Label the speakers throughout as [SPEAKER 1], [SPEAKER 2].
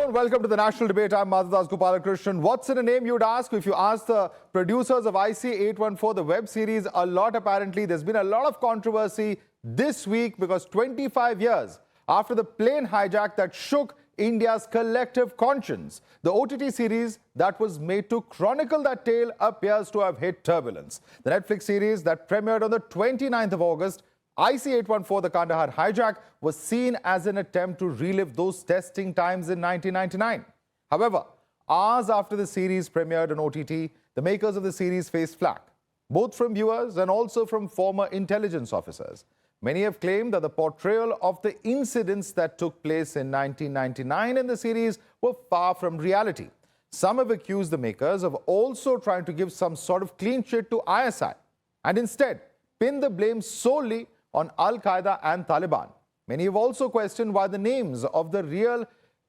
[SPEAKER 1] and welcome to the national debate. I'm Madhadas Gopalakrishnan. What's in a name, you'd ask? If you ask the producers of IC814, the web series, a lot apparently. There's been a lot of controversy this week because 25 years after the plane hijack that shook India's collective conscience, the OTT series that was made to chronicle that tale appears to have hit turbulence. The Netflix series that premiered on the 29th of August, IC814, the Kandahar hijack, was seen as an attempt to relive those testing times in 1999. However, hours after the series premiered on OTT, the makers of the series faced flack, both from viewers and also from former intelligence officers. Many have claimed that the portrayal of the incidents that took place in 1999 in the series were far from reality. Some have accused the makers of also trying to give some sort of clean sheet to ISI and instead pin the blame solely on Al-Qaeda and Taliban. Many have also questioned why the names of the real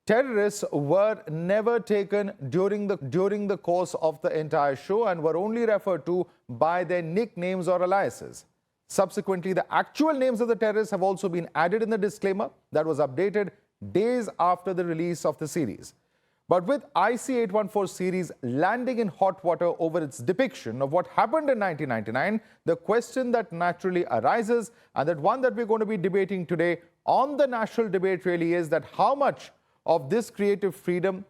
[SPEAKER 1] terrorists were never taken during the course of the entire show and were only referred to by their nicknames or aliases. Subsequently, the actual names of the terrorists have also been added in the disclaimer that was updated days after the release of the series. But with IC814 series landing in hot water over its depiction of what happened in 1999, the question that naturally arises, and that one that we're going to be debating today on the national debate really is that how much of this creative freedom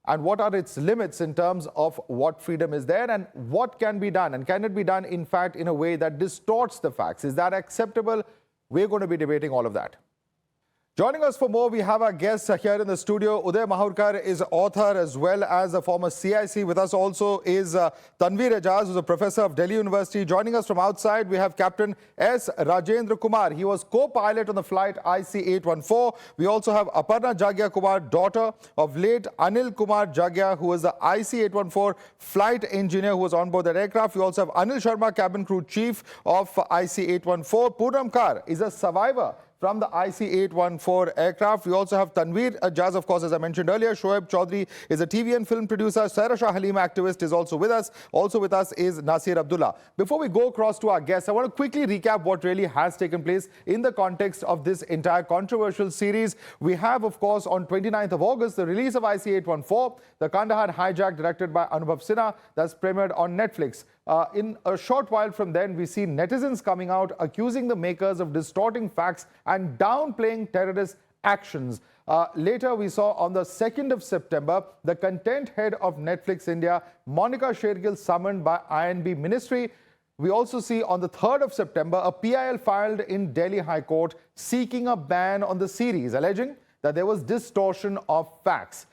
[SPEAKER 1] and what are its limits in terms of what freedom is there and what can be done, and can it be done in fact in a way that distorts the facts? Is that acceptable? We're going to be debating all of that. Joining us for more, we have our guest here in the studio. Uday Mahurkar is author as well as a former CIC. With us also is Tanveer Ejaz, who's a professor of Delhi University. Joining us from outside, we have Captain S. Rajendra Kumar. He was co-pilot on the flight IC814. We also have Aparna Jagya Kumar, daughter of late Anil Kumar Jagya, who was the IC814 flight engineer who was on board that aircraft. We also have Anil Sharma, cabin crew chief of IC814. Poonam Kar is a survivor from the IC814 aircraft. We also have Tanveer Ejaz, of course, as I mentioned earlier. Shoaib Chaudhry is a TV and film producer. Saira Shah Halim activist is also with us. Also with us is Nasir Abdullah. Before we go across to our guests, I want to quickly recap what really has taken place in the context of this entire controversial series. We have, of course, on 29th of August, the release of IC814, the Kandahar hijack directed by Anubhav Sinha, that's premiered on Netflix. In a short while from then, we see netizens coming out accusing the makers of distorting facts and downplaying terrorist actions. Later, we saw on the 2nd of September, the content head of Netflix India, Monica Shergill, summoned by INB Ministry. We also see on the 3rd of September, a PIL filed in Delhi High Court seeking a ban on the series, alleging that there was distortion of facts.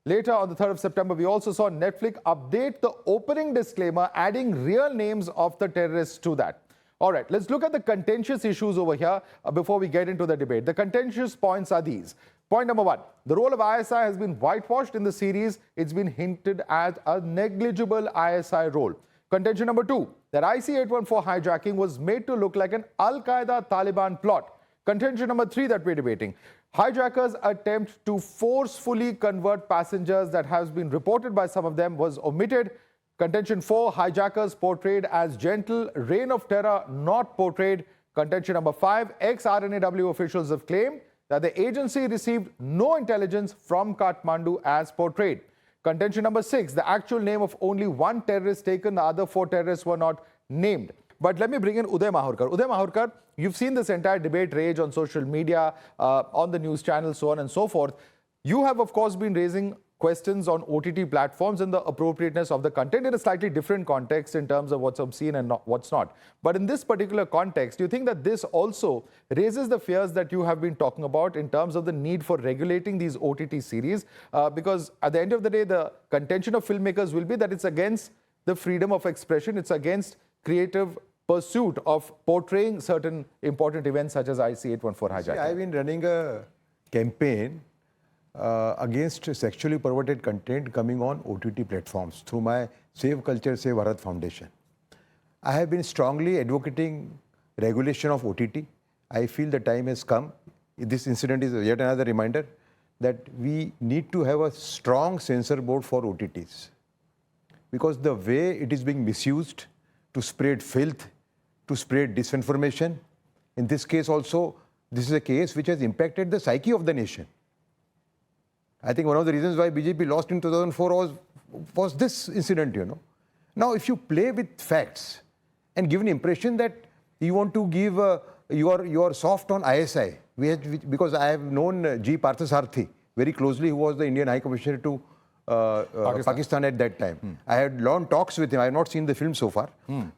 [SPEAKER 1] Later, on the 3rd of September, we also saw Netflix update the opening disclaimer, adding real names of the terrorists to that. All right, let's look at the contentious issues over here before we get into the debate. The contentious points are these. Point number one, the role of ISI has been whitewashed in the series. It's been hinted at a negligible ISI role. Contention number two, that IC814 hijacking was made to look like an Al-Qaeda Taliban plot. Contention number three that we're debating, hijackers' attempt to forcefully convert passengers that has been reported by some of them was omitted. Contention 4, hijackers portrayed as gentle, reign of terror not portrayed. Contention number 5, ex-RNAW officials have claimed that the agency received no intelligence from Kathmandu as portrayed. Contention number 6, the actual name of only one terrorist taken, the other 4 terrorists were not named. But let me bring in Uday Mahurkar. Uday Mahurkar, you've seen this entire debate rage on social media, on the news channels, so on and so forth. You have, of course, been raising questions on OTT platforms and the appropriateness of the content in a slightly different context in terms of what's obscene and what's not. But in this particular context, do you think that this also raises the fears that you have been talking about in terms of the need for regulating these OTT series? Because at the end of the day, the contention of filmmakers will be that it's against the freedom of expression, it's against creative pursuit of portraying certain important events such as IC814 hijacking.
[SPEAKER 2] I've been running a campaign against sexually perverted content coming on OTT platforms through my Save Culture, Save Bharat Foundation. I have been strongly advocating regulation of OTT. I feel the time has come. This incident is yet another reminder that we need to have a strong censor board for OTTs, because the way it is being misused to spread filth, to spread disinformation. In this case also, this is a case which has impacted the psyche of the nation. I think one of the reasons why BJP lost in 2004 was this incident, you know. Now, if you play with facts and give an impression that you want to give, you are soft on ISI, because I have known G. Parthasarthi very closely, who was the Indian High Commissioner to Pakistan at that time. I had long talks with him. I have not seen the film so far,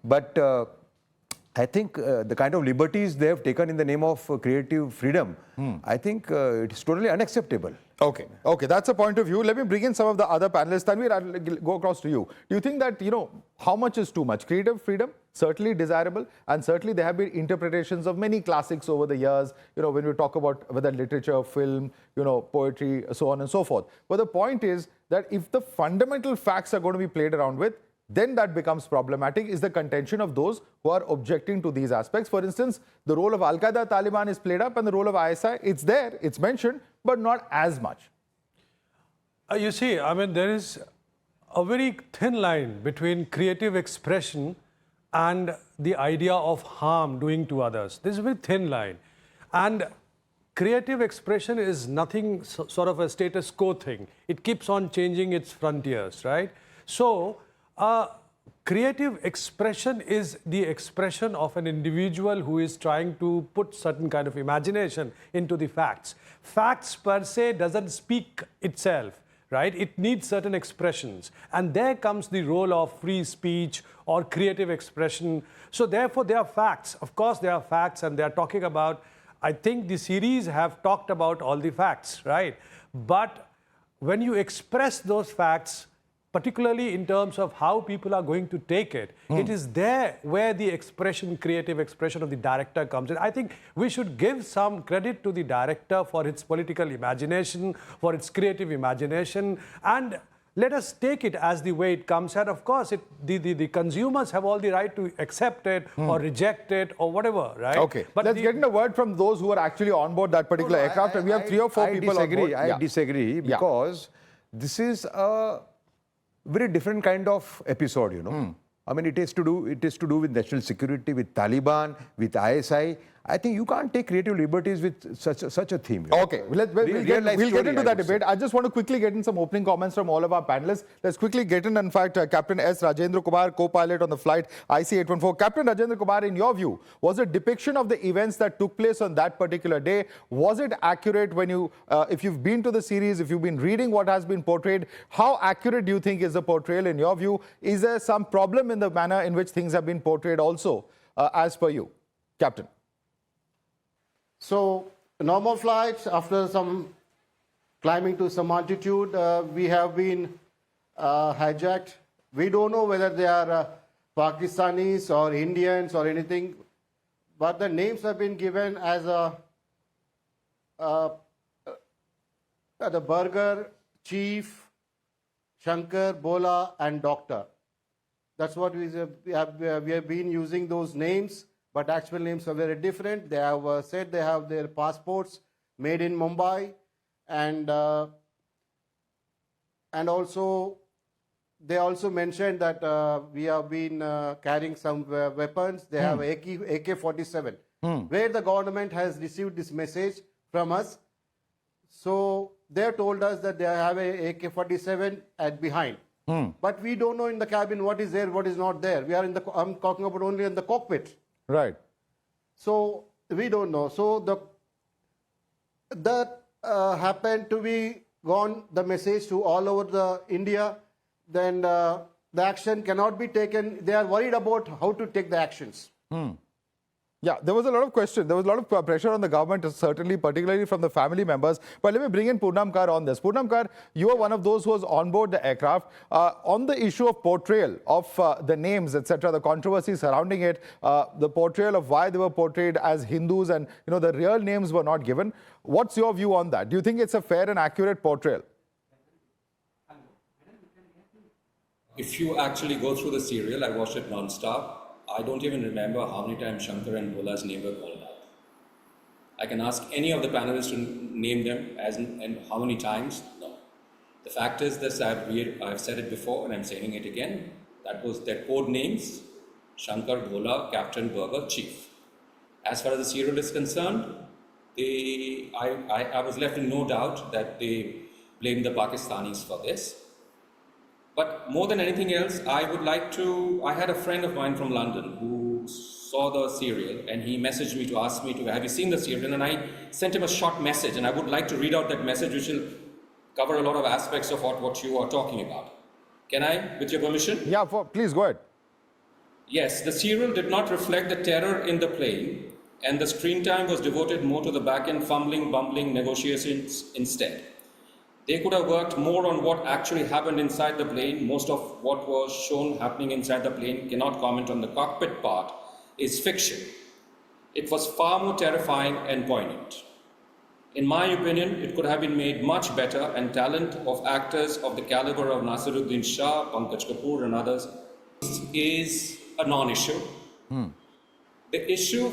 [SPEAKER 2] but I think the kind of liberties they have taken in the name of creative freedom, I think it is totally unacceptable.
[SPEAKER 1] Okay, that's a point of view. Let me bring in some of the other panelists. Tanveer, I'll go across to you. Do you think that, how much is too much? Creative freedom, certainly desirable, and certainly there have been interpretations of many classics over the years, when we talk about whether literature, film, poetry, so on and so forth. But the point is that if the fundamental facts are going to be played around with, then that becomes problematic, is the contention of those who are objecting to these aspects. For instance, the role of Al-Qaeda, Taliban is played up, and the role of ISI, it's there, it's mentioned, but not as much.
[SPEAKER 3] You see, I mean, there is a very thin line between creative expression and the idea of harm doing to others. There's a very thin line. And creative expression is nothing sort of a status quo thing. It keeps on changing its frontiers, right? So, creative expression is the expression of an individual who is trying to put certain kind of imagination into the facts. Facts per se doesn't speak itself, right? It needs certain expressions. And there comes the role of free speech or creative expression. So therefore, they are facts. Of course, they are facts, and they are talking about, I think the series have talked about all the facts, right? But when you express those facts, particularly in terms of how people are going to take it, it is there where the creative expression of the director comes in. I think we should give some credit to the director for its political imagination, for its creative imagination, and let us take it as the way it comes. And of course, the consumers have all the right to accept it or reject it or whatever, right?
[SPEAKER 1] Okay, but let's get in a word from those who are actually on board that particular aircraft. And we have 3 or 4 people on board.
[SPEAKER 2] I disagree, because this is a very different kind of episode, I mean, it is to do with national security, with Taliban, with ISI. I think you can't take creative liberties with such a theme.
[SPEAKER 1] Okay, we'll get into that debate. I just want to quickly get in some opening comments from all of our panelists. Let's quickly get in fact, Captain S. Rajendra Kumar, co-pilot on the flight IC814. Captain Rajendra Kumar, in your view, was the depiction of the events that took place on that particular day, was it accurate when you, if you've been to the series, if you've been reading what has been portrayed, how accurate do you think is the portrayal in your view? Is there some problem in the manner in which things have been portrayed also, as per you, Captain?
[SPEAKER 4] So, normal flights, after some climbing to some altitude, we have been hijacked. We don't know whether they are Pakistanis or Indians or anything, but the names have been given as the burger, chief, Shankar, Bola, and doctor. That's what we have been using those names. But actual names are very different. They have said they have their passports made in Mumbai, and also they also mentioned that we have been carrying some weapons. They have AK-47, where the government has received this message from us. So they told us that they have a AK-47 at behind. But we don't know in the cabin what is there, what is not there. We are in the. I'm talking about only in the cockpit.
[SPEAKER 1] Right.
[SPEAKER 4] So we don't know. So that happened to be gone the message to all over the India. Then the action cannot be taken. They are worried about how to take the actions.
[SPEAKER 1] Yeah, there was a lot of question. There was a lot of pressure on the government, certainly, particularly from the family members. But let me bring in Poonam Kar on this. Poonam Kar, you are one of those who was on board the aircraft. On the issue of portrayal of the names, etc., the controversy surrounding it, the portrayal of why they were portrayed as Hindus and, the real names were not given. What's your view on that? Do you think it's a fair and accurate portrayal?
[SPEAKER 5] If you actually go through the serial, I watched it non-stop. I don't even remember how many times Shankar and Bola's name were called out. I can ask any of the panelists to name them and how many times. No. The fact is this, I've said it before and I'm saying it again. That was their code names: Shankar, Bola, Captain, Burger, Chief. As far as the serial is concerned, I was left in no doubt that they blame the Pakistanis for this. But more than anything else, I had a friend of mine from London who saw the serial and he messaged me to ask me to, have you seen the serial? And I sent him a short message, and I would like to read out that message, which will cover a lot of aspects of what you are talking about. Can I, with your permission?
[SPEAKER 1] Yeah, please go ahead.
[SPEAKER 5] Yes, the serial did not reflect the terror in the plane, and the screen time was devoted more to the back-end fumbling, bumbling negotiations instead. They could have worked more on what actually happened inside the plane. Most of what was shown happening inside the plane, cannot comment on the cockpit part, is fiction. It was far more terrifying and poignant. In my opinion, it could have been made much better, and talent of actors of the caliber of Nasiruddin Shah, Pankaj Kapoor and others is a non-issue. The issue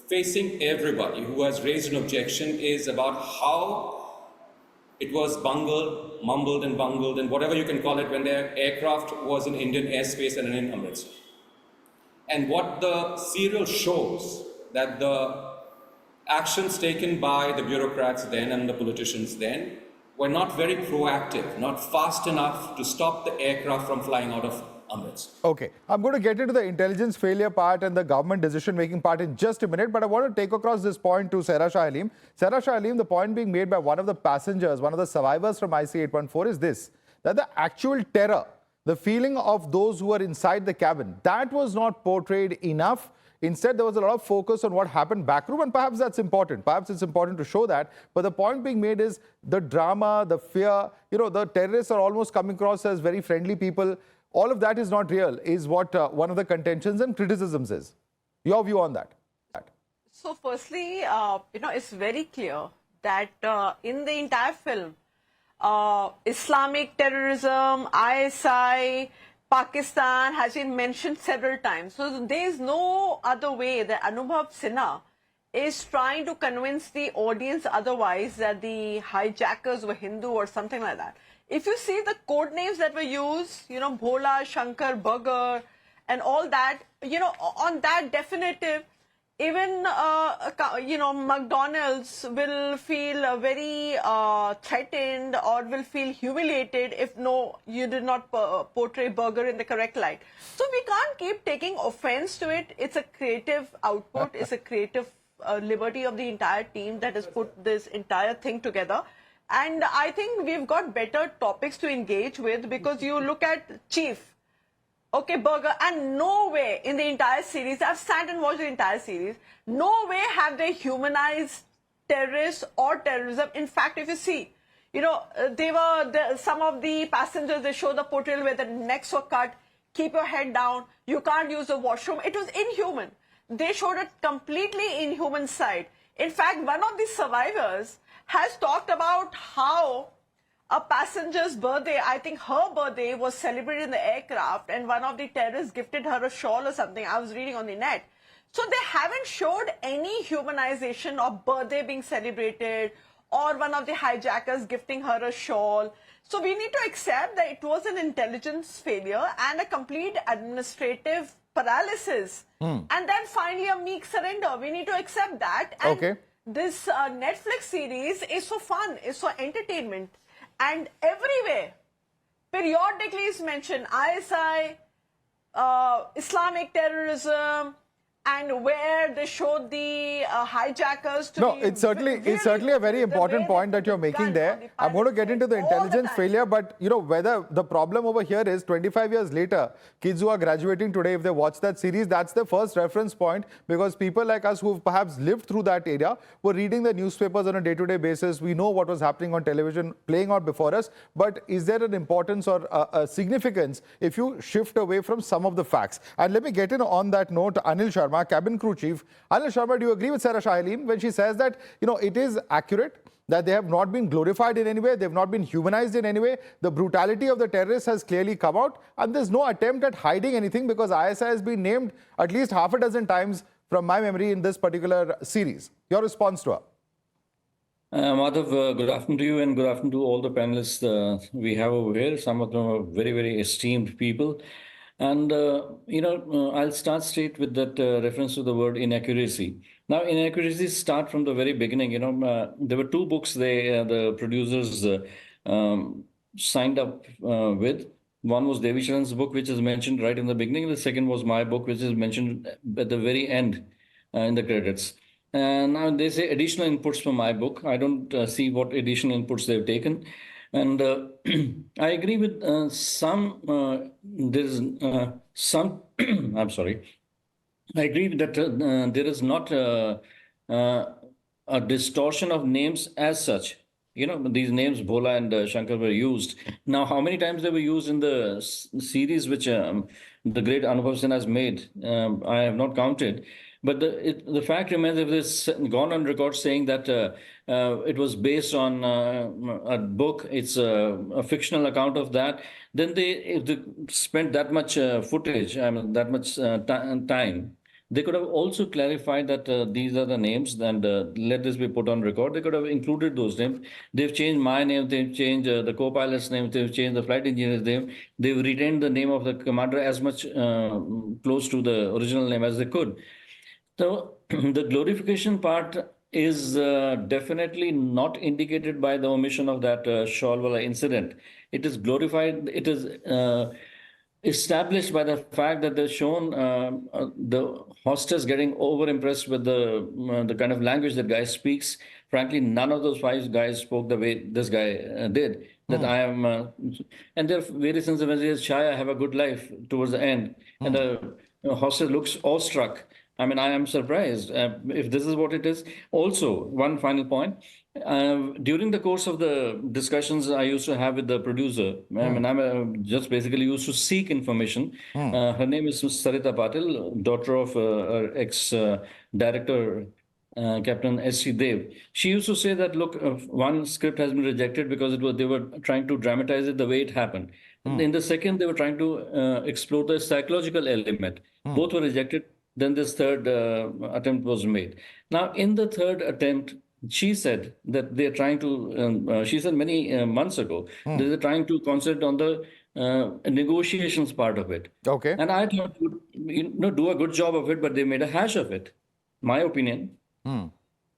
[SPEAKER 5] facing everybody who has raised an objection is about how it was bungled, mumbled and bungled, and whatever you can call it, when their aircraft was in Indian airspace and in Amritsar. And what the serial shows, that the actions taken by the bureaucrats then and the politicians then were not very proactive, not fast enough to stop the aircraft from flying out of Amritsar.
[SPEAKER 1] Okay, I'm going to get into the intelligence failure part and the government decision-making part in just a minute, but I want to take across this point to Sarah Shah Aleem. Sarah Shah Aleem, the point being made by one of the passengers, one of the survivors from IC814 is this, that the actual terror, the feeling of those who are inside the cabin, that was not portrayed enough. Instead, there was a lot of focus on what happened backroom, and perhaps that's important. Perhaps it's important to show that. But the point being made is the drama, the fear, the terrorists are almost coming across as very friendly people. All of that is not real, is what one of the contentions and criticisms is. Your view on that?
[SPEAKER 6] So firstly, it's very clear that in the entire film, Islamic terrorism, ISI, Pakistan has been mentioned several times. So there is no other way that Anubhav Sinha is trying to convince the audience otherwise, that the hijackers were Hindu or something like that. If you see the code names that were used, Bhola, Shankar, Burger, and all that, on that definitive, even, McDonald's will feel very threatened or will feel humiliated if you did not portray Burger in the correct light. So we can't keep taking offense to it. It's a creative output. It's a creative liberty of the entire team that has put this entire thing together. And I think we've got better topics to engage with, because you look at Chief, okay, Burger, and no way in the entire series, I've sat and watched the entire series, no way have they humanized terrorists or terrorism. In fact, if you see, some of the passengers, they show the portrayal where the necks were cut, keep your head down, you can't use the washroom. It was inhuman. They showed a completely inhuman side. In fact, one of the survivors has talked about how a passenger's birthday, I think her birthday, was celebrated in the aircraft, and one of the terrorists gifted her a shawl or something. I was reading on the net. So they haven't showed any humanization of birthday being celebrated or one of the hijackers gifting her a shawl. So we need to accept that it was an intelligence failure and a complete administrative paralysis. And then finally a meek surrender. We need to accept that. And
[SPEAKER 1] okay.
[SPEAKER 6] This Netflix series is for fun, is for entertainment. And everywhere, periodically is mentioned ISI, Islamic terrorism, and where they showed the hijackers to be
[SPEAKER 1] it's certainly a very important point that you're making there. I'm going to get into the intelligence failure, but whether the problem over here is 25 years later, kids who are graduating today, if they watch that series, that's the first reference point, because people like us who've perhaps lived through that area were reading the newspapers on a day-to-day basis. We know what was happening on television playing out before us, but is there an importance or a significance if you shift away from some of the facts? And let me get in on that note, Anil Sharma, cabin crew chief. Anil Sharma, do you agree with Sarah Shah Aleem when she says that, it is accurate that they have not been glorified in any way, they've not been humanized in any way, the brutality of the terrorists has clearly come out, and there's no attempt at hiding anything, because ISI has been named at least half a dozen times from my memory in this particular series. Your response to her?
[SPEAKER 7] Madhav, good afternoon to you and good afternoon to all the panelists we have over here. Some of them are very, very esteemed people. And, I'll start straight with that reference to the word inaccuracy. Now, inaccuracies start from the very beginning. There were two books the producers signed up with. One was Devi Sharan's book, which is mentioned right in the beginning. The second was my book, which is mentioned at the very end in the credits. And now they say additional inputs from my book. I don't see what additional inputs they've taken. And I agree with some, there's some, I'm sorry. I agree that there is not a distortion of names as such. You know, these names Bhola and Shankar were used. Now, how many times they were used in the series which the great Anubhav Sinha has made, I have not counted. But the fact remains, if it's gone on record saying that it was based on a book, it's a fictional account of that, then if they spent that much footage, I mean, that much time, they could have also clarified that these are the names and let this be put on record. They could have included those names. They've changed my name, they've changed the co-pilot's name, they've changed the flight engineer's name. They've retained the name of the commander as much close to the original name as they could. So the glorification part is definitely not indicated by the omission of that Shawlwala incident. It is glorified, it is established by the fact that they've shown the hostess getting over-impressed with the kind of language that guy speaks. Frankly, none of those 5 guys spoke the way this guy did. That I am, and there are various instances, Shy, I have a good life towards the end. And the hostess looks awestruck. I mean, I am surprised if this is what it is. Also, one final point. During the course of the discussions I used to have with the producer, I mean, I'm just basically used to seek information. Her name is Sarita Patil, daughter of ex-director Captain S.C. Dev. She used to say that, look, one script has been rejected because they were trying to dramatize it the way it happened. In the second, they were trying to explore the psychological element. Both were rejected. Then this third attempt was made. Now, in the third attempt, she said that they're trying to, she said many months ago, they're trying to concentrate on the negotiations part of it.
[SPEAKER 1] Okay.
[SPEAKER 7] And I thought, do a good job of it, but they made a hash of it. My opinion.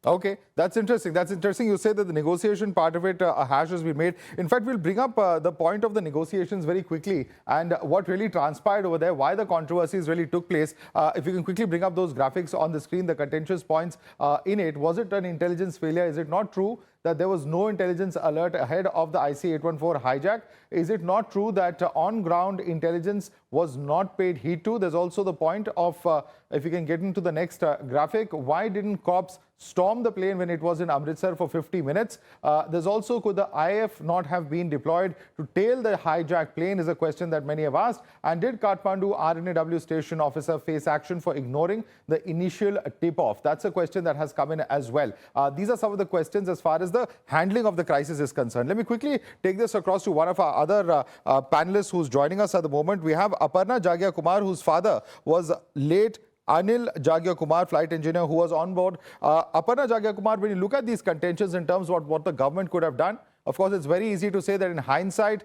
[SPEAKER 1] Okay, that's interesting. That's interesting. You say that the negotiation part of it, a hash has been made. In fact, we'll bring up the point of the negotiations very quickly and what really transpired over there, why the controversies really took place. If you can quickly bring up those graphics on the screen, the contentious points in it. Was it an intelligence failure? Is it not true that there was no intelligence alert ahead of the IC814 hijack? Is it not true that on-ground intelligence was not paid heed to? There's also the point of, if you can get into the next graphic, why didn't cops storm the plane when it was in Amritsar for 50 minutes? There's also, could the IF not have been deployed to tail the hijacked plane is a question that many have asked. And did Kathmandu RNAW station officer face action for ignoring the initial tip-off? That's a question that has come in as well. These are some of the questions as far as the handling of the crisis is concerned. Let me quickly take this across to one of our other panelists who's joining us at the moment. We have Aparna Jagya Kumar, whose father was late Anil Jagya Kumar, flight engineer who was on board. Aparna Jagya Kumar, when you look at these contentions in terms of what the government could have done, of course, it's very easy to say that in hindsight,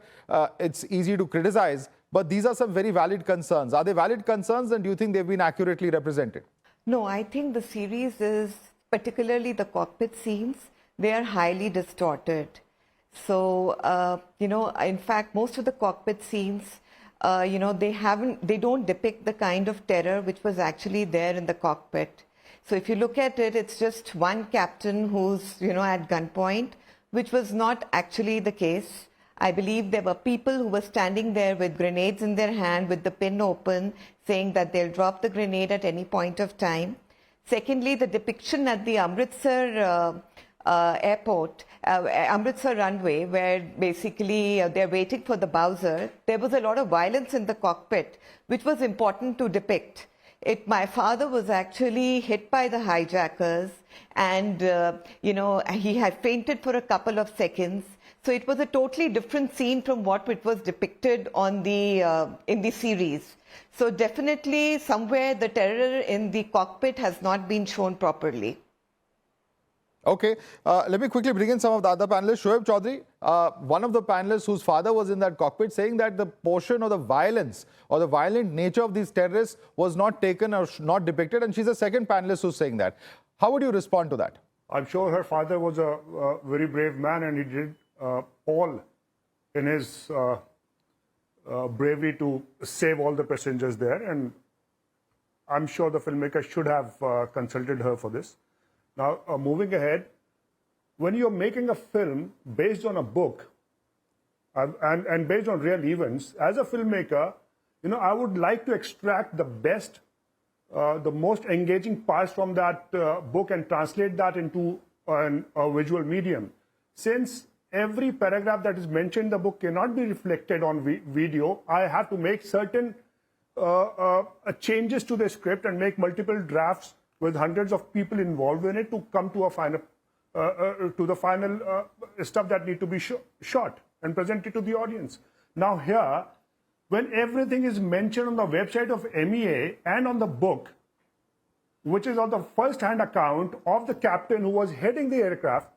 [SPEAKER 1] it's easy to criticize, but these are some very valid concerns. Are they valid concerns, and do you think they've been accurately represented?
[SPEAKER 8] No, I think the series is, particularly the cockpit scenes, they are highly distorted. So, in fact, most of the cockpit scenes, they don't depict the kind of terror which was actually there in the cockpit. So if you look at it, it's just one captain who's, at gunpoint, which was not actually the case. I believe there were people who were standing there with grenades in their hand, with the pin open, saying that they'll drop the grenade at any point of time. Secondly, the depiction at the Amritsar airport, Amritsar runway, where basically they're waiting for the Bowser, there was a lot of violence in the cockpit, which was important to depict. My father was actually hit by the hijackers and, he had fainted for a couple of seconds. So it was a totally different scene from what it was depicted on in the series. So definitely somewhere the terror in the cockpit has not been shown properly.
[SPEAKER 1] Okay, let me quickly bring in some of the other panelists. Shoaib Chaudhary, one of the panelists whose father was in that cockpit, saying that the portion of the violence or the violent nature of these terrorists was not taken or not depicted, and she's the second panelist who's saying that. How would you respond to that?
[SPEAKER 9] I'm sure her father was a very brave man, and he did all in his bravery to save all the passengers there, and I'm sure the filmmaker should have consulted her for this. Now, moving ahead, when you're making a film based on a book and based on real events, as a filmmaker, I would like to extract the best, the most engaging parts from that book and translate that into a visual medium. Since every paragraph that is mentioned in the book cannot be reflected on video, I have to make certain changes to the script and make multiple drafts with hundreds of people involved in it to come to a final, to the final stuff that need to be shot and presented to the audience. Now here, when everything is mentioned on the website of MEA and on the book, which is on the first-hand account of the captain who was heading the aircraft,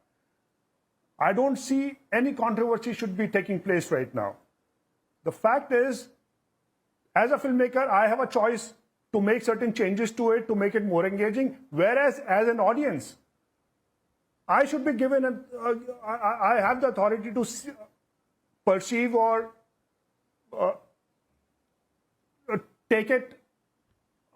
[SPEAKER 9] I don't see any controversy should be taking place right now. The fact is, as a filmmaker, I have a choice to make certain changes to it to make it more engaging, whereas as an audience, I should be given, I have the authority to perceive or take it.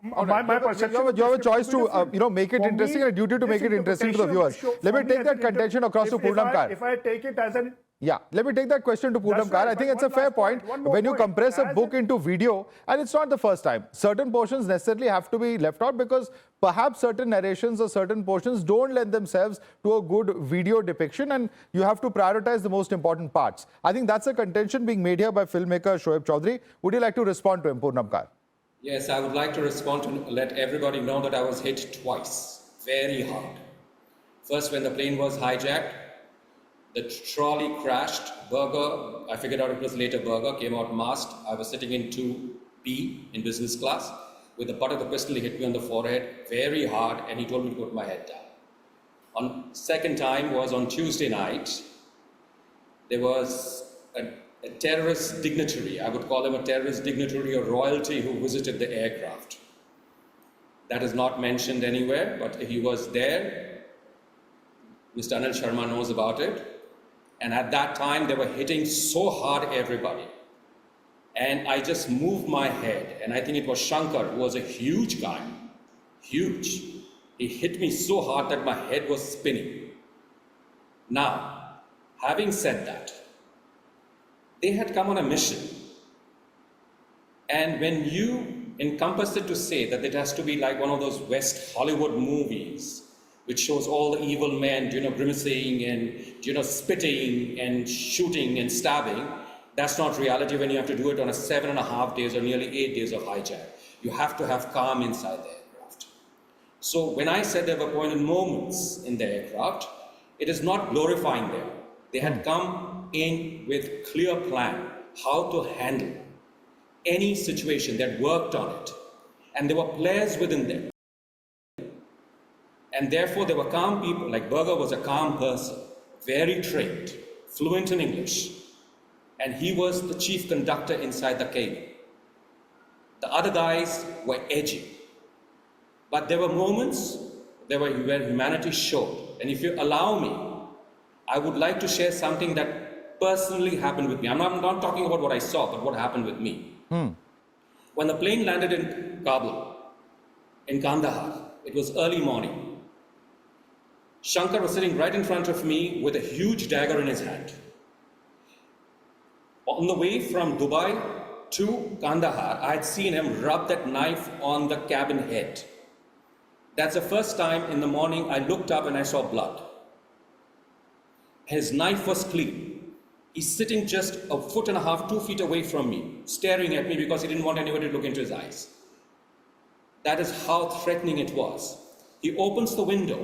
[SPEAKER 9] My perception.
[SPEAKER 1] You have a choice to make it interesting and a duty to make it interesting to the viewers. Let me take that contention across to Poonam Kar.
[SPEAKER 9] If I take it as an...
[SPEAKER 1] Yeah, let me take that question to Poonam Kar. I think it's a fair point. When you compress a book into video, and it's not the first time, certain portions necessarily have to be left out because perhaps certain narrations or certain portions don't lend themselves to a good video depiction, and you have to prioritize the most important parts. I think that's a contention being made here by filmmaker Shoaib Chaudhary. Would you like to respond to him, Poonam Kar?
[SPEAKER 5] Yes, I would like to respond to let everybody know that I was hit twice, very hard. First, when the plane was hijacked, the trolley crashed, Burger, I figured out it was later Burger, came out masked. I was sitting in 2B in business class. With the butt of the pistol, he hit me on the forehead very hard, and he told me to put my head down. On second time was on Tuesday night. There was a terrorist dignitary, I would call him a terrorist dignitary or royalty who visited the aircraft. That is not mentioned anywhere, but he was there. Mr. Anil Sharma knows about it. And at that time, they were hitting so hard everybody. And I just moved my head, and I think it was Shankar, who was a huge guy, huge. He hit me so hard that my head was spinning. Now, having said that, they had come on a mission. And when you encompass it to say that it has to be like one of those West Hollywood movies, which shows all the evil men, grimacing and, spitting and shooting and stabbing, that's not reality when you have to do it on a 7.5 days or nearly 8 days of hijack. You have to have calm inside the aircraft. So when I said there were poignant moments in the aircraft, it is not glorifying them. They had come in with clear plan how to handle any situation. They had worked on it. And there were players within them. And therefore there were calm people, like Berger was a calm person, very trained, fluent in English. And he was the chief conductor inside the cabin. The other guys were edgy. But there were moments where humanity showed. And if you allow me, I would like to share something that personally happened with me. I'm not talking about what I saw, but what happened with me. When the plane landed in Kabul, in Kandahar, it was early morning. Shankar was sitting right in front of me with a huge dagger in his hand. On the way from Dubai to Kandahar, I had seen him rub that knife on the cabin head. That's the first time in the morning I looked up and I saw blood. His knife was clean. He's sitting just 1.5 feet, 2 feet away from me, staring at me because he didn't want anybody to look into his eyes. That is how threatening it was. He opens the window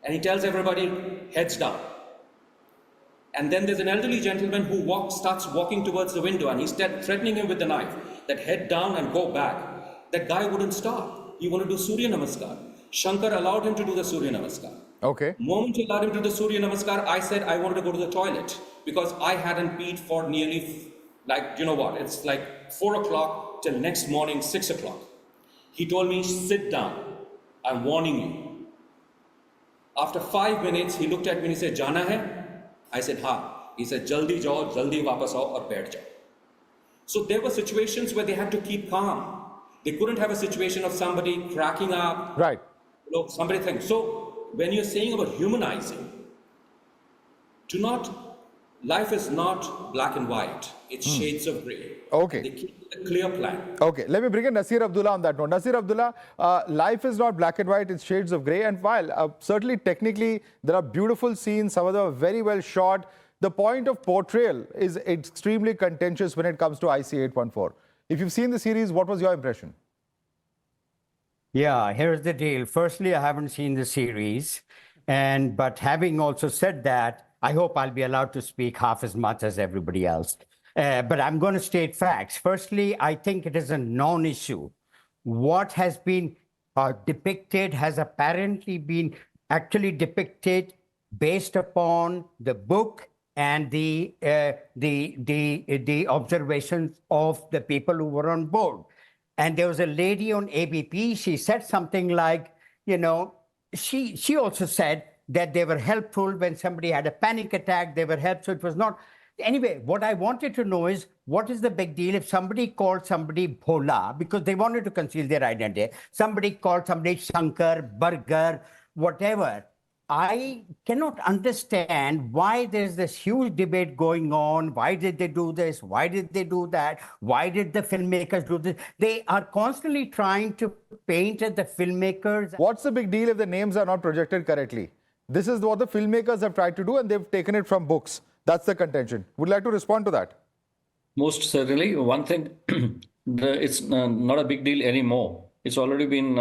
[SPEAKER 5] and he tells everybody, heads down. And then there's an elderly gentleman who starts walking towards the window, and he's threatening him with the knife, that head down and go back. That guy wouldn't stop. He wanted to do Surya Namaskar. Shankar allowed him to do the Surya Namaskar.
[SPEAKER 1] Okay.
[SPEAKER 5] The moment he allowed him to do the Surya Namaskar, I said I wanted to go to the toilet because I hadn't peed for nearly, it's like 4 o'clock till next morning, 6 o'clock. He told me, sit down. I'm warning you. After 5 minutes, he looked at me and he said, Jana hai? I said, ha. He said, "Jaldi jao, jaldi wapas aao aur baith jao." So there were situations where they had to keep calm. They couldn't have a situation of somebody cracking up,
[SPEAKER 1] Right.
[SPEAKER 5] somebody thinks. So when you're saying about humanizing, life is not black and white. It's shades of gray.
[SPEAKER 1] Okay.
[SPEAKER 5] They keep a clear plan.
[SPEAKER 1] Okay, let me bring in Nasir Abdullah on that note. Nasir Abdullah, life is not black and white, it's shades of grey. And while certainly technically there are beautiful scenes, some of them are very well shot, the point of Portrayal is extremely contentious when it comes to IC814. If you've seen the series, what was your impression?
[SPEAKER 10] Yeah, here's the deal. Firstly, I haven't seen the series. But having also said that, I hope I'll be allowed to speak half as much as everybody else. But I'm going to state facts. Firstly, I think it is a non-issue. What has been depicted has apparently been actually depicted based upon the book and the observations of the people who were on board. And there was a lady on ABP, she said something like, she also said that they were helpful when somebody had a panic attack, they were helpful, so it was not. Anyway, what I wanted to know is, what is the big deal if somebody called somebody Bhola, because they wanted to conceal their identity, somebody called somebody Shankar, Burger, whatever. I cannot understand why there's this huge debate going on. Why did they do this? Why did they do that? Why did the filmmakers do this? They are constantly trying to paint at the filmmakers.
[SPEAKER 1] What's the big deal if the names are not projected correctly? This is what the filmmakers have tried to do, and they've taken it from books. That's the contention. Would you like to respond to that?
[SPEAKER 7] Most certainly. One thing, it's not a big deal anymore. It's already been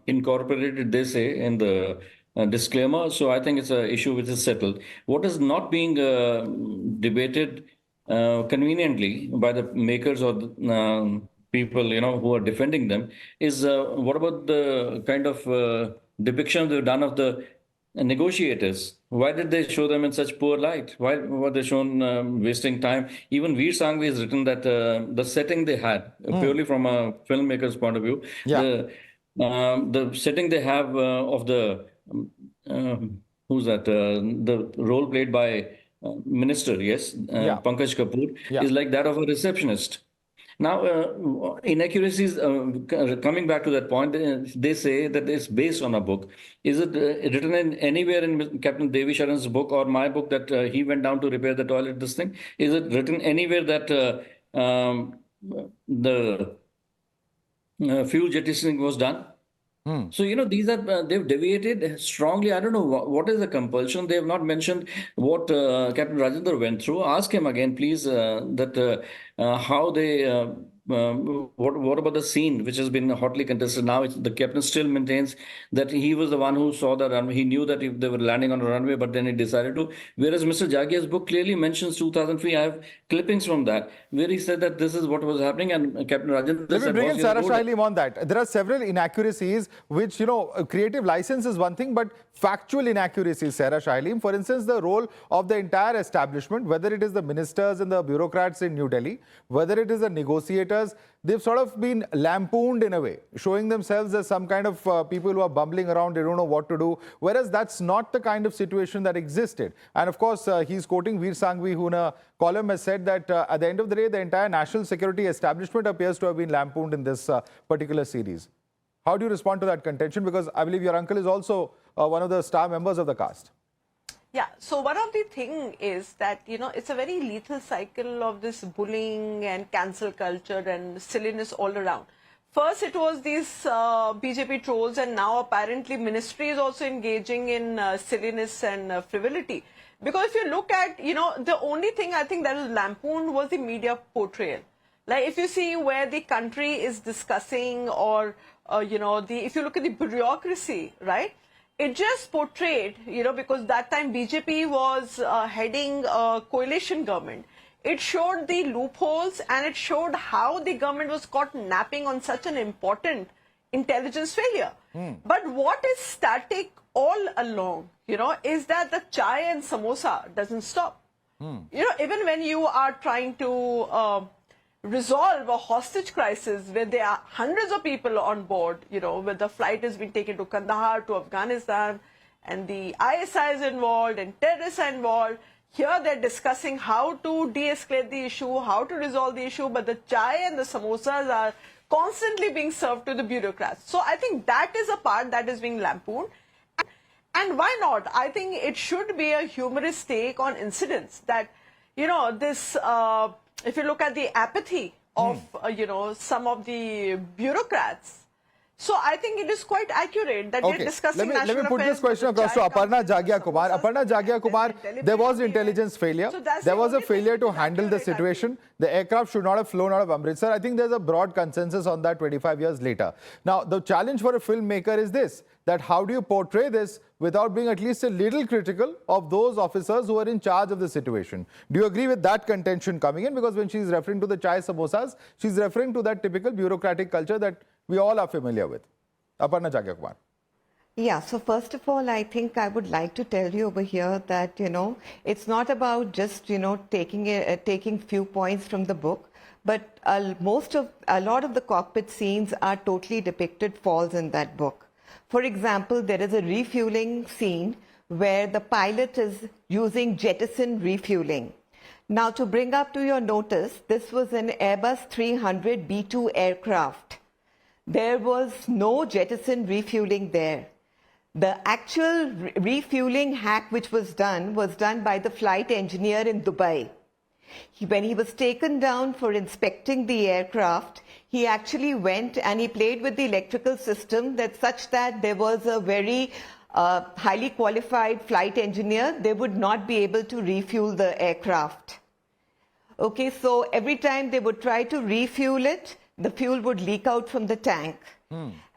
[SPEAKER 7] incorporated, they say, in the disclaimer. So I think it's an issue which is settled. What is not being debated conveniently by the makers or the, people, who are defending them is what about the kind of depiction they've done of the negotiators? Why did they show them in such poor light? Why were they shown wasting time? Even Veer Sanghvi has written that the setting they had, purely from a filmmaker's point of view, the setting they have of the who's that? The role played by Minister, Pankaj Kapoor, is like that of a receptionist. Now, inaccuracies, coming back to that point, they say that it's based on a book. Is it written in anywhere in Captain Devi Sharan's book or my book that he went down to repair the toilet, this thing? Is it written anywhere that the fuel jettisoning was done? So, these are, they've deviated strongly. I don't know what is the compulsion. They have not mentioned what Captain Rajendra went through. Ask him again, please, that how they, what about the scene which has been hotly contested now? The captain still maintains that he was the one who saw the runway. He knew that if they were landing on a runway, but then he decided to. Whereas Mr. Jagia's book clearly mentions 2003. I have clippings from that where he said that this is what was happening, and Captain Rajendra
[SPEAKER 1] Let me bring in Sarah
[SPEAKER 7] said,
[SPEAKER 1] Shailim on that. There are several inaccuracies which, creative license is one thing, but factual inaccuracies, Sarah Shailim. For instance, the role of the entire establishment, whether it is the ministers and the bureaucrats in New Delhi, whether it is the negotiators, they've sort of been lampooned in a way, showing themselves as some kind of people who are bumbling around, they don't know what to do, whereas that's not the kind of situation that existed. And of course, he's quoting Veer Sanghvi, who in a column has said that at the end of the day, the entire national security establishment appears to have been lampooned in this particular series. How do you respond to that contention? Because I believe your uncle is also one of the star members of the cast.
[SPEAKER 6] Yeah, so one of the thing is that, it's a very lethal cycle of this bullying and cancel culture and silliness all around. First, it was these BJP trolls, and now apparently ministry is also engaging in silliness and frivolity. Because if you look at, the only thing I think that was lampooned was the media portrayal. Like if you see where the country is discussing or, if you look at the bureaucracy, right? It just portrayed, because that time BJP was heading a coalition government. It showed the loopholes and it showed how the government was caught napping on such an important intelligence failure. But what is static all along, is that the chai and samosa doesn't stop. Even when you are trying to resolve a hostage crisis where there are hundreds of people on board, where the flight has been taken to Kandahar, to Afghanistan, and the ISI is involved and terrorists are involved. here they're discussing how to de-escalate the issue, how to resolve the issue, but the chai and the samosas are constantly being served to the bureaucrats. So I think that is a part that is being lampooned. And why not? I think it should be a humorous take on incidents that, you know, this, if you look at the apathy of, you know, some of the bureaucrats. So I think it is quite accurate that they're discussing
[SPEAKER 1] let
[SPEAKER 6] national
[SPEAKER 1] me put this
[SPEAKER 6] affairs,
[SPEAKER 1] question
[SPEAKER 6] but the
[SPEAKER 1] across to
[SPEAKER 6] chai
[SPEAKER 1] Aparna
[SPEAKER 6] comes in
[SPEAKER 1] Jagia Kumar.
[SPEAKER 6] samosas,
[SPEAKER 1] Aparna Jagia Kumar, there was intelligence failure.
[SPEAKER 6] So that's
[SPEAKER 1] There
[SPEAKER 6] the
[SPEAKER 1] was a
[SPEAKER 6] only thing
[SPEAKER 1] failure to
[SPEAKER 6] which is
[SPEAKER 1] handle the
[SPEAKER 6] accurate, I
[SPEAKER 1] situation. The aircraft should not have flown out of Amritsar. I think there's a broad consensus on that 25 years later. Now, the challenge for a filmmaker is this, that how do you portray this without being at least a little critical of those officers who are in charge of the situation? Do you agree with that contention coming in? Because when she's referring to the chai samosas, she's referring to that typical bureaucratic culture that we all are familiar with. Aparna Jagia Kumar.
[SPEAKER 8] Yeah, so first of all, I think I would like to tell you over here that, you know, it's not about just, you know, taking few points from the book, but a lot of the cockpit scenes are totally depicted false in that book. For example, there is a refueling scene where the pilot is using jettison refueling. Now, to bring up to your notice, this was an Airbus 300 B2 aircraft. There was no jettison refueling there. The actual refueling hack which was done by the flight engineer in Dubai. When he was taken down for inspecting the aircraft, he actually went and he played with the electrical system such that there was a very highly qualified flight engineer. They would not be able to refuel the aircraft. Okay, so every time they would try to refuel it, the fuel would leak out from the tank.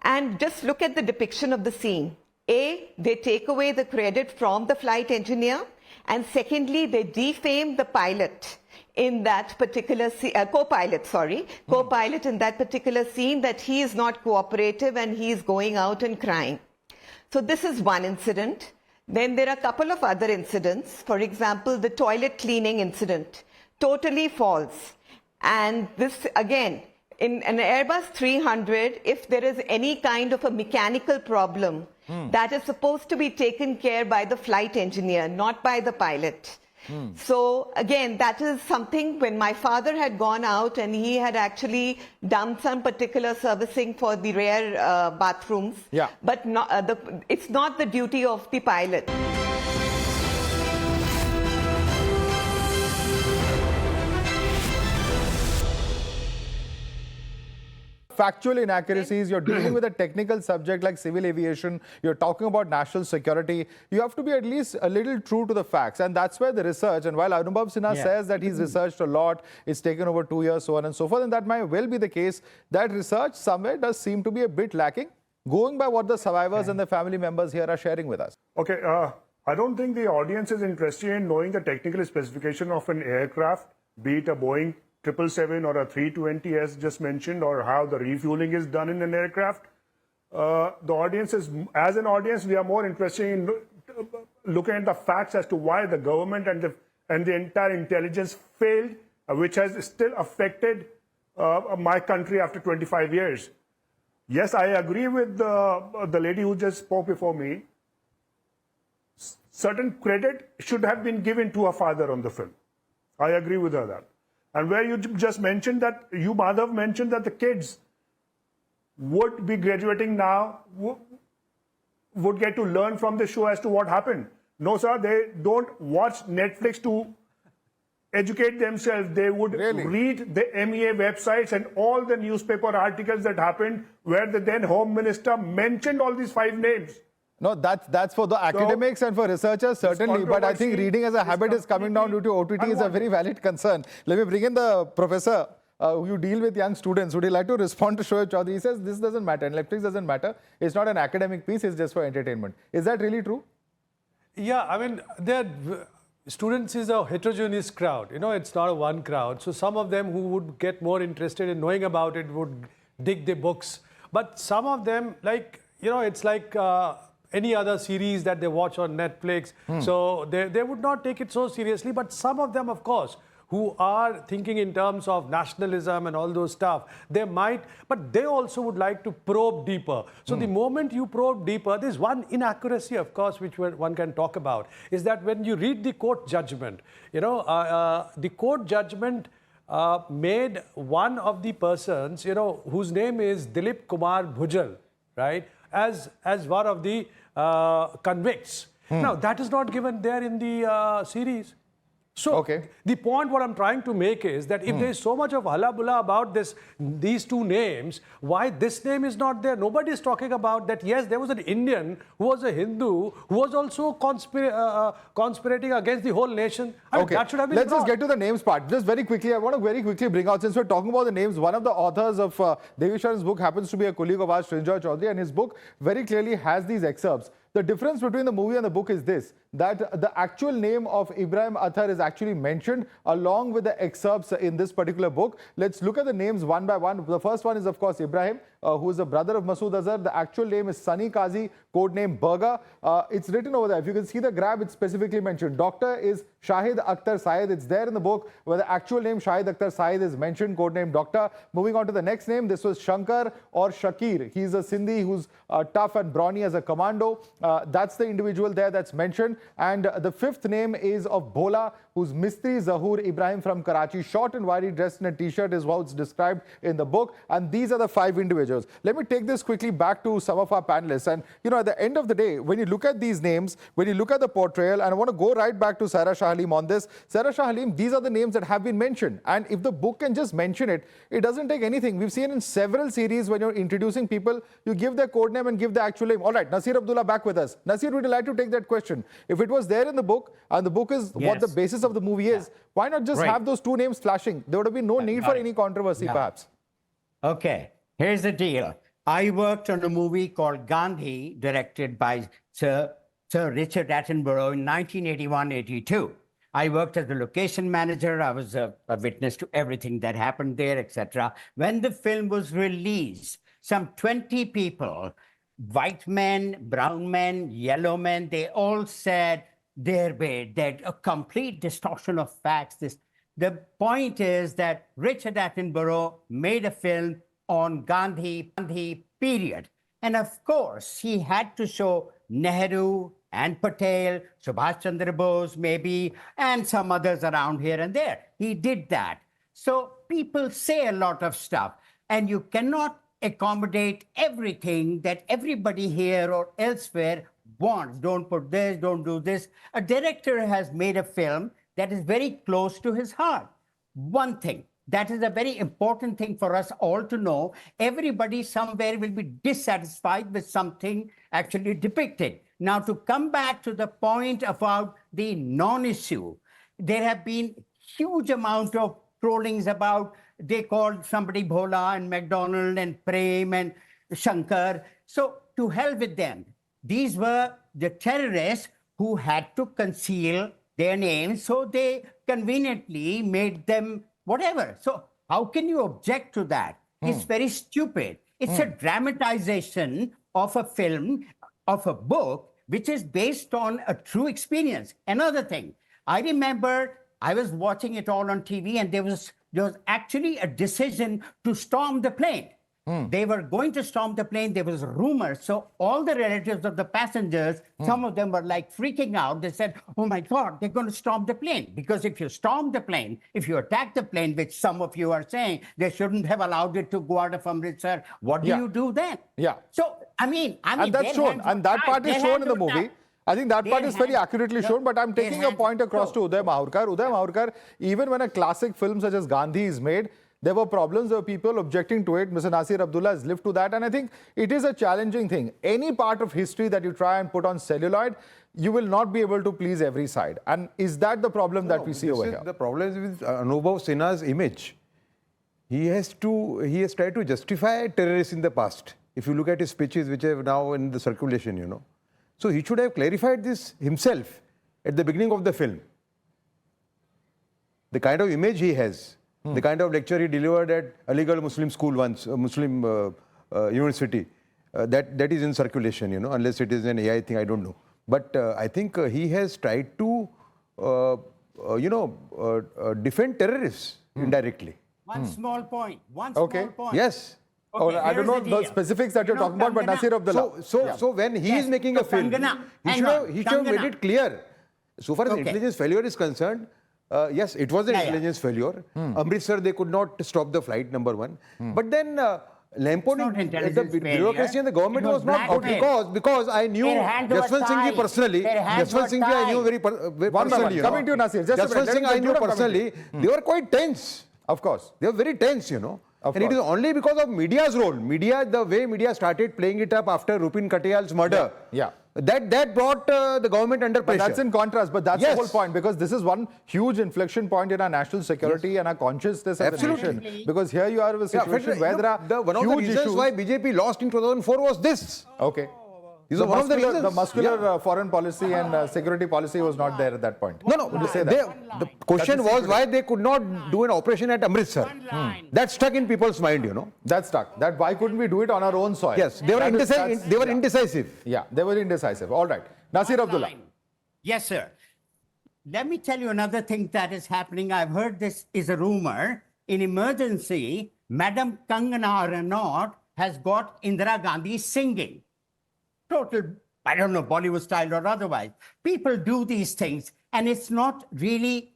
[SPEAKER 8] And just look at the depiction of the scene. A, they take away the credit from the flight engineer, and secondly, they defame the pilot in that particular co-pilot in that particular scene, that he is not cooperative and he is going out and crying. So this is one incident. Then there are a couple of other incidents. For example, the toilet cleaning incident, totally false. And this again, in an Airbus 300, if there is any kind of a mechanical problem, that is supposed to be taken care by the flight engineer, not by the pilot. So again, that is something when my father had gone out and he had actually done some particular servicing for the rear bathrooms, but it's not the duty of the pilot.
[SPEAKER 1] Factual inaccuracies, you're dealing with a technical subject like civil aviation, you're talking about national security, you have to be at least a little true to the facts. And that's where the research, and while Anubhav Sinha says that he's researched a lot, it's taken over 2 years, so on and so forth, and that might well be the case, that research somewhere does seem to be a bit lacking, going by what the survivors and the family members here are sharing with us.
[SPEAKER 9] Okay, I don't think the audience is interested in knowing the technical specification of an aircraft, be it a Boeing 777 or a 320 as just mentioned, or how the refueling is done in an aircraft. The audience is, as an audience, we are more interested in looking at the facts as to why the government and the entire intelligence failed, which has still affected my country after 25 years. Yes, I agree with the lady who just spoke before me. Certain credit should have been given to her father on the film. I agree with her that. And where you just mentioned that, you, Madhav, mentioned that the kids would be graduating now, would get to learn from the show as to what happened. No, sir, they don't watch Netflix to educate themselves. They would read the MEA websites and all the newspaper articles that happened where the then Home Minister mentioned all these 5 names.
[SPEAKER 1] No, that's for the academics and for researchers, certainly. But I think reading as a habit is coming down due to OTT is a very valid concern. Let me bring in the professor who you deal with young students. Would you like to respond to Shoaib Chaudhary? He says this doesn't matter. Netflix doesn't matter. It's not an academic piece. It's just for entertainment. Is that really true?
[SPEAKER 3] Yeah, I mean, students is a heterogeneous crowd. You know, it's not a one crowd. So some of them who would get more interested in knowing about it would dig the books. But some of them, like, you know, it's like any other series that they watch on Netflix. So they would not take it so seriously. But some of them, of course, who are thinking in terms of nationalism and all those stuff, they might, but they also would like to probe deeper. So the moment you probe deeper, there's one inaccuracy, of course, which one can talk about, is that when you read the court judgment, the court judgment made one of the persons, whose name is Dilip Kumar Bhujal, right, as one of the convicts. Now, that is not given there in the series. So, the point what I'm trying to make is that if there is so much of hullabulla about these two names, why this name is not there? Nobody is talking about that, yes, there was an Indian who was a Hindu who was also conspirating against the whole nation. I mean, that should have been
[SPEAKER 1] Let's just
[SPEAKER 3] brought.
[SPEAKER 1] get to the names part. Just very quickly, I want to very quickly bring out, since we're talking about the names, one of the authors of Devi Sharan's book happens to be a colleague of ours, Srinjoy Chaudhary, and his book very clearly has these excerpts. The difference between the movie and the book is this, that the actual name of Ibrahim Attar is actually mentioned along with the excerpts in this particular book. Let's look at the names one by one. The first one is, of course, Ibrahim, who is the brother of Masood Azhar. The actual name is Sunny Qazi, codename Burger. It's written over there. If you can see the grab, it's specifically mentioned. Doctor is Shahid Akhtar Syed. It's there in the book where the actual name Shahid Akhtar Syed is mentioned, codename Doctor. Moving on to the next name, this was Shankar or Shakir. He's a Sindhi who's tough and brawny as a commando. That's the individual there that's mentioned. And the fifth name is of Bhola, who's Mistri Zahur Ibrahim from Karachi. Short and wiry, dressed in a t-shirt is how it's described in the book. And these are the 5 individuals. Let me take this quickly back to some of our panelists. And, at the end of the day, when you look at these names, when you look at the portrayal, and I want to go right back to Sarah Shah Halim on this. Sarah Shah Halim, these are the names that have been mentioned. And if the book can just mention it, it doesn't take anything. We've seen in several series when you're introducing people, you give their code name and give the actual name. All right, Nasir Abdullah back with us. Nasir, would you like to take that question? If it was there in the book, and the book is what the basis of the movie is, why not just have those 2 names flashing? There would have been no need for any controversy, perhaps.
[SPEAKER 10] Okay, here's the deal. I worked on a movie called Gandhi, directed by Sir Richard Attenborough in 1981-82. I worked as the location manager. I was a witness to everything that happened there, etc. When the film was released, some 20 people, white men, brown men, yellow men, they all said their bit, that a complete distortion of facts. The point is that Richard Attenborough made a film on Gandhi period. And of course, he had to show Nehru and Patel, Subhash Chandra Bose maybe, and some others around here and there. He did that. So people say a lot of stuff, and you cannot accommodate everything that everybody here or elsewhere wants. Don't put this, don't do this. A director has made a film that is very close to his heart. One thing, that is a very important thing for us all to know. Everybody somewhere will be dissatisfied with something actually depicted. Now, to come back to the point about the non-issue, there have been huge amount of trollings about, they called somebody Bhola and McDonald and Prem and Shankar. So to hell with them. These were the terrorists who had to conceal their names, so they conveniently made them whatever. So how can you object to that? It's very stupid. It's a dramatization of a film, of a book, which is based on a true experience. Another thing, I remember I was watching it all on TV, and there was actually a decision to storm the plane. They were going to storm the plane. There was rumors. So all the relatives of the passengers, some of them were like freaking out. They said, oh my God, they're going to storm the plane. Because if you storm the plane, if you attack the plane, which some of you are saying, they shouldn't have allowed it to go out of Amritsar, what do you do then? So, I mean,
[SPEAKER 1] and that's shown. And that part is shown in the movie. I think that part is very accurately shown, but I'm taking a point across to Uday Mahurkar. Uday Mahurkar, even when a classic film such as Gandhi is made, there were problems, there were people objecting to it. Mr. Nasir Abdullah has lived to that, and I think it is a challenging thing. Any part of history that you try and put on celluloid, you will not be able to please every side. And is that the problem that we see over here?
[SPEAKER 2] The problem is with Anubhav Sinha's image. He has tried to justify terrorists in the past. If you look at his speeches, which are now in the circulation, So he should have clarified this himself at the beginning of the film. The kind of image he has, the kind of lecture he delivered at Aligarh Muslim School once, Muslim University, that is in circulation, unless it is an AI thing, I don't know. But I think he has tried to defend terrorists indirectly.
[SPEAKER 10] One small point. One
[SPEAKER 1] Okay.
[SPEAKER 10] small point.
[SPEAKER 2] Yes.
[SPEAKER 10] Okay,
[SPEAKER 1] I don't
[SPEAKER 10] here's
[SPEAKER 1] know the
[SPEAKER 10] deal.
[SPEAKER 1] specifics that you're
[SPEAKER 10] You know,
[SPEAKER 1] talking about, but
[SPEAKER 10] Kangana-
[SPEAKER 1] Nasir Abdullah.
[SPEAKER 2] So when he is
[SPEAKER 10] Yes,
[SPEAKER 2] making
[SPEAKER 10] so
[SPEAKER 2] a film,
[SPEAKER 10] Kangana,
[SPEAKER 2] he
[SPEAKER 10] hang
[SPEAKER 2] should
[SPEAKER 10] on,
[SPEAKER 2] have made
[SPEAKER 10] Kangana.
[SPEAKER 2] it clear. So far as
[SPEAKER 10] Okay.
[SPEAKER 2] intelligence failure is concerned, yes, it was an
[SPEAKER 10] Yeah, yeah.
[SPEAKER 2] intelligence failure. Amritsar, they could not stop the flight, number one. But then lampooning
[SPEAKER 10] It's not intelligence
[SPEAKER 2] the bureaucracy
[SPEAKER 10] failure.
[SPEAKER 2] and the government
[SPEAKER 10] It was
[SPEAKER 2] was not good
[SPEAKER 10] blackmail.
[SPEAKER 2] because I knew
[SPEAKER 10] Their hands were
[SPEAKER 2] Jaswant Singh ji
[SPEAKER 10] tied.
[SPEAKER 2] personally.
[SPEAKER 10] Their hands
[SPEAKER 2] Jaswant
[SPEAKER 10] were
[SPEAKER 2] Singh ji I knew
[SPEAKER 10] tied.
[SPEAKER 2] very
[SPEAKER 1] One by
[SPEAKER 2] personally.
[SPEAKER 1] one.
[SPEAKER 2] you
[SPEAKER 1] Coming
[SPEAKER 2] know.
[SPEAKER 1] to you, Nasir. Just a minute.
[SPEAKER 2] Jaswant
[SPEAKER 1] Let
[SPEAKER 2] Singh
[SPEAKER 1] me
[SPEAKER 2] I knew
[SPEAKER 1] conclude. I'm coming to
[SPEAKER 2] personally. They were quite tense.
[SPEAKER 1] Of course.
[SPEAKER 2] They were very tense, you know.
[SPEAKER 1] Of
[SPEAKER 2] And it is
[SPEAKER 1] course.
[SPEAKER 2] only because of media's role. Media, the way media started playing it up after Rupin Katyal's murder.
[SPEAKER 1] Yeah.
[SPEAKER 2] That brought the government under
[SPEAKER 1] But
[SPEAKER 2] pressure.
[SPEAKER 1] that's in contrast. But that's the
[SPEAKER 2] Yes.
[SPEAKER 1] whole point, because this is one huge inflection point in our national security and our consciousness as a
[SPEAKER 2] Absolutely.
[SPEAKER 1] nation. Because here you are in a
[SPEAKER 2] Yeah,
[SPEAKER 1] situation where there are
[SPEAKER 2] one of the
[SPEAKER 1] huge
[SPEAKER 2] reasons
[SPEAKER 1] issues.
[SPEAKER 2] why BJP lost in 2004 was this.
[SPEAKER 1] Okay.
[SPEAKER 2] This
[SPEAKER 1] The
[SPEAKER 2] is one of the
[SPEAKER 1] muscular,
[SPEAKER 2] reasons.
[SPEAKER 1] the muscular
[SPEAKER 2] Yeah.
[SPEAKER 1] foreign policy and security policy was not there at that point.
[SPEAKER 2] No.
[SPEAKER 1] Would you say that?
[SPEAKER 2] The question was why they could not do an operation at Amritsar.
[SPEAKER 10] One line.
[SPEAKER 2] That stuck in people's mind, you know.
[SPEAKER 1] That's stuck. That why couldn't we do it on our own soil?
[SPEAKER 2] Yes, they were
[SPEAKER 1] That is-
[SPEAKER 2] indecisive.
[SPEAKER 1] that's-
[SPEAKER 2] They were
[SPEAKER 1] yeah.
[SPEAKER 2] indecisive.
[SPEAKER 1] Yeah, they were indecisive. All right. Nasir Abdullah.
[SPEAKER 10] Line. Yes, sir. Let me tell you another thing that is happening. I've heard this is a rumor. In emergency, Madam Kangana Ranaut has got Indira Gandhi singing. Total, I don't know, Bollywood style or otherwise. People do these things, and it's not really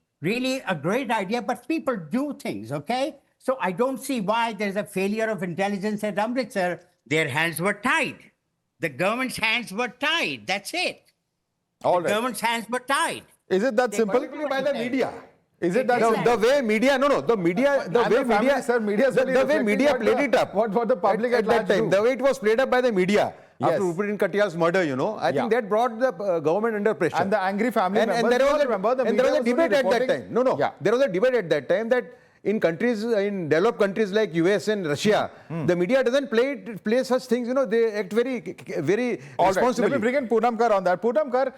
[SPEAKER 10] a great idea, but people do things, okay? So I don't see why there's a failure of intelligence at Amritsar. Their hands were tied. The government's hands were tied. That's it.
[SPEAKER 1] All
[SPEAKER 10] The
[SPEAKER 1] right.
[SPEAKER 10] government's hands were tied.
[SPEAKER 1] Is it that simple?
[SPEAKER 2] Particularly by the media.
[SPEAKER 1] Is it that
[SPEAKER 2] The,
[SPEAKER 1] simple?
[SPEAKER 2] the way media, the media, the
[SPEAKER 1] And
[SPEAKER 2] way
[SPEAKER 1] the family,
[SPEAKER 2] media,
[SPEAKER 1] sir, media is only
[SPEAKER 2] the way
[SPEAKER 1] reflecting
[SPEAKER 2] media
[SPEAKER 1] what
[SPEAKER 2] played
[SPEAKER 1] the-
[SPEAKER 2] it up.
[SPEAKER 1] what the public
[SPEAKER 2] at
[SPEAKER 1] at
[SPEAKER 2] that
[SPEAKER 1] large
[SPEAKER 2] time,
[SPEAKER 1] do.
[SPEAKER 2] the way it was played up by the media
[SPEAKER 1] Yes.
[SPEAKER 2] after Rupin Katyal's murder, you know, I think
[SPEAKER 1] Yeah.
[SPEAKER 2] that brought the government under pressure.
[SPEAKER 1] And the angry family members,
[SPEAKER 2] there
[SPEAKER 1] you
[SPEAKER 2] was
[SPEAKER 1] must
[SPEAKER 2] a,
[SPEAKER 1] remember, the
[SPEAKER 2] and there
[SPEAKER 1] media
[SPEAKER 2] was a
[SPEAKER 1] was only
[SPEAKER 2] debate at that
[SPEAKER 1] reporting-
[SPEAKER 2] time. No,
[SPEAKER 1] Yeah.
[SPEAKER 2] there was a debate at that time that in countries, in developed countries like US and Russia, the media doesn't play such things. You know, they act very
[SPEAKER 1] All right.
[SPEAKER 2] responsibly.
[SPEAKER 1] Let me bring in Poonamkar on that. Poonamkar,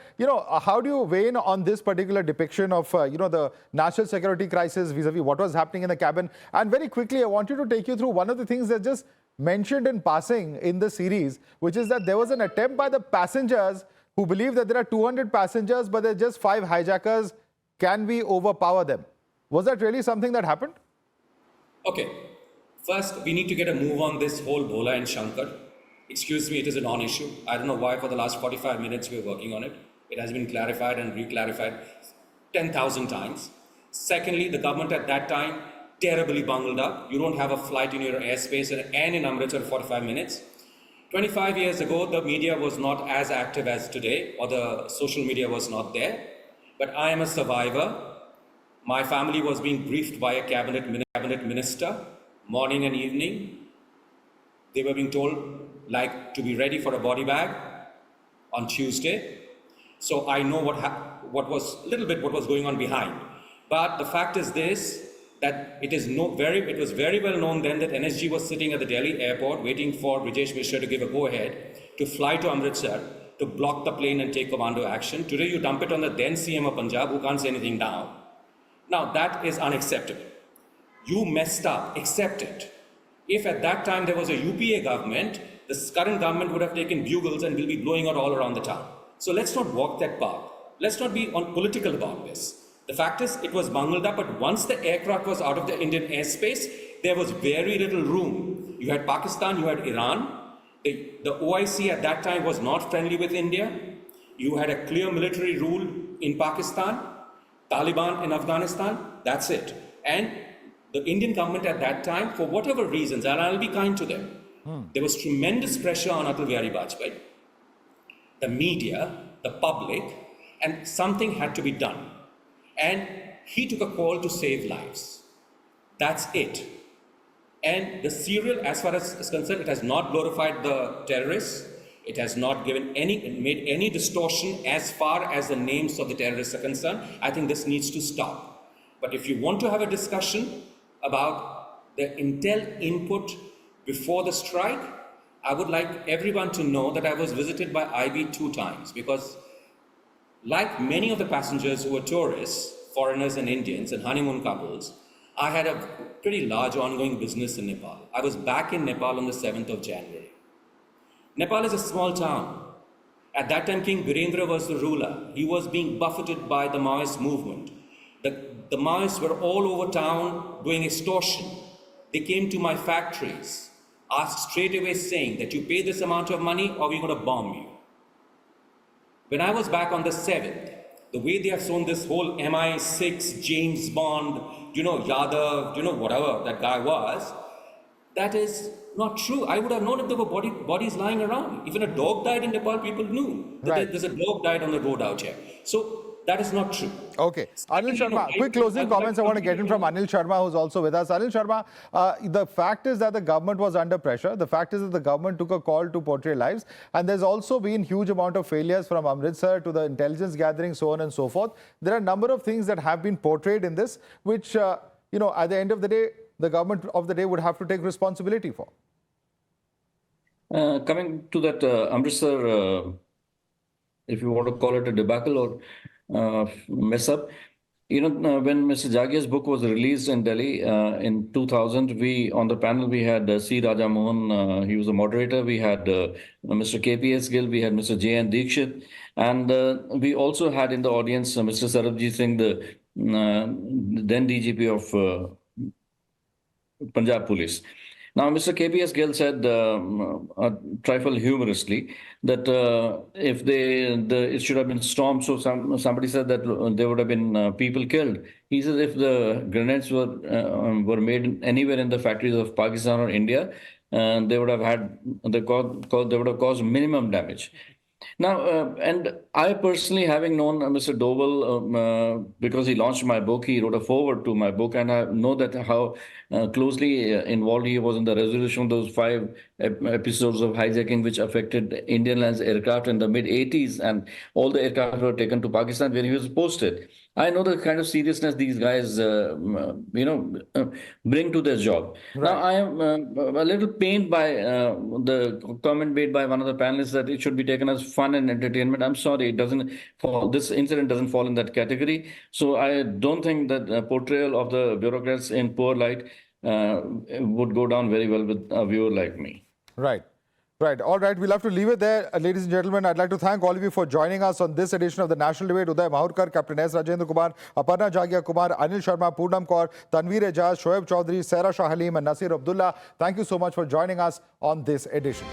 [SPEAKER 1] how do you weigh in on this particular depiction of, the national security crisis vis-a-vis what was happening in the cabin? And very quickly, I want you to take you through one of the things that just mentioned in passing in the series, which is that there was an attempt by the passengers who believe that there are 200 passengers, but there are just 5 hijackers. Can we overpower them? Was that really something that happened?
[SPEAKER 5] Okay, first we need to get a move on this whole Bhola and Shankar. Excuse me, it is a non-issue. I don't know why for the last 45 minutes we're working on it. It has been clarified and reclarified 10,000 times. Secondly, the government at that time terribly bungled up. You don't have a flight in your airspace and in Amritsar 45 minutes. 25 years ago, the media was not as active as today, or the social media was not there. But I am a survivor. My family was being briefed by a cabinet minister, morning and evening. They were being told, to be ready for a body bag on Tuesday. So I know what was going on behind. But the fact is this, that it was very well known then that NSG was sitting at the Delhi airport waiting for Brijesh Mishra to give a go-ahead to fly to Amritsar to block the plane and take commando action. Today you dump it on the then CM of Punjab who can't say anything now. Now that is unacceptable. You messed up, accept it. If at that time there was a UPA government, the current government would have taken bugles and will be blowing out all around the town. So let's not walk that path. Let's not be political about this. The fact is, it was bungled up, but once the aircraft was out of the Indian airspace, there was very little room. You had Pakistan, you had Iran. The OIC at that time was not friendly with India. You had a clear military rule in Pakistan, Taliban in Afghanistan, that's it. And the Indian government at that time, for whatever reasons, and I'll be kind to them, there was tremendous pressure on Atal Bihari Vajpayee, the media, the public, and something had to be done. And he took a call to save lives. That's it. And the serial, as far as is concerned, it has not glorified the terrorists. It has not made any distortion as far as the names of the terrorists are concerned. I think this needs to stop. But if you want to have a discussion about the intel input before the strike, I would like everyone to know that I was visited by IB 2 times, because like many of the passengers who were tourists, foreigners and Indians and honeymoon couples, I had a pretty large ongoing business in Nepal. I was back in Nepal on the 7th of January. Nepal is a small town. At that time, King Birendra was the ruler. He was being buffeted by the Maoist movement. The Maoists were all over town doing extortion. They came to my factories, asked straight away saying that you pay this amount of money or we're going to bomb you. When I was back on the 7th, the way they have shown this whole MI6, James Bond, Yadav, whatever that guy was, that is not true. I would have known if there were bodies lying around. Even a dog died in Nepal, people knew that
[SPEAKER 1] Right.
[SPEAKER 5] there's a dog died on the road out here. So that is not true.
[SPEAKER 1] Okay. Anil Sharma, quick closing comments I want to get in from Anil Sharma, who's also with us. Anil Sharma, the fact is that the government was under pressure. The fact is that the government took a call to portray lives. And there's also been huge amount of failures from Amritsar to the intelligence gathering, so on and so forth. There are a number of things that have been portrayed in this, which, at the end of the day, the government of the day would have to take responsibility for.
[SPEAKER 7] Coming to that Amritsar, if you want to call it a debacle or mess up, when Mr. Jagia's book was released in Delhi in 2000, on the panel we had C. Raja Mohan, he was a moderator. We had Mr. KPS Gill, we had Mr. J.N. Dikshit, and we also had in the audience Mr. Sarabjit Singh, the then DGP of Punjab Police. Now, Mr. KPS Gill said, a trifle humorously, that if it should have been stormed, so somebody said that there would have been people killed. He says if the grenades were made anywhere in the factories of Pakistan or India, they would have caused minimum damage. Now, and I personally, having known Mr. Doval, because he launched my book, he wrote a foreword to my book, and I know that how closely involved he was in the resolution of those 5 episodes of hijacking which affected Indian Airlines aircraft in the mid-80s, and all the aircraft were taken to Pakistan where he was posted. I know the kind of seriousness these guys, bring to their job. Right. Now, I am a little pained by the comment made by one of the panelists that it should be taken as fun and entertainment. I'm sorry, it doesn't fall. This incident doesn't fall in that category. So I don't think that portrayal of the bureaucrats in poor light would go down very well with a viewer like me.
[SPEAKER 1] Right. Right. All right. We'll have to leave it there. Ladies and gentlemen, I'd like to thank all of you for joining us on this edition of the National Debate. Uday Mahurkar, Captain S. Rajendra Kumar, Aparna Jagia Kumar, Anil Sharma, Poonam Kaur, Tanveer Ejaz, Shoaib Chaudhary, Sarah Shah Halim and Nasir Abdullah. Thank you so much for joining us on this edition.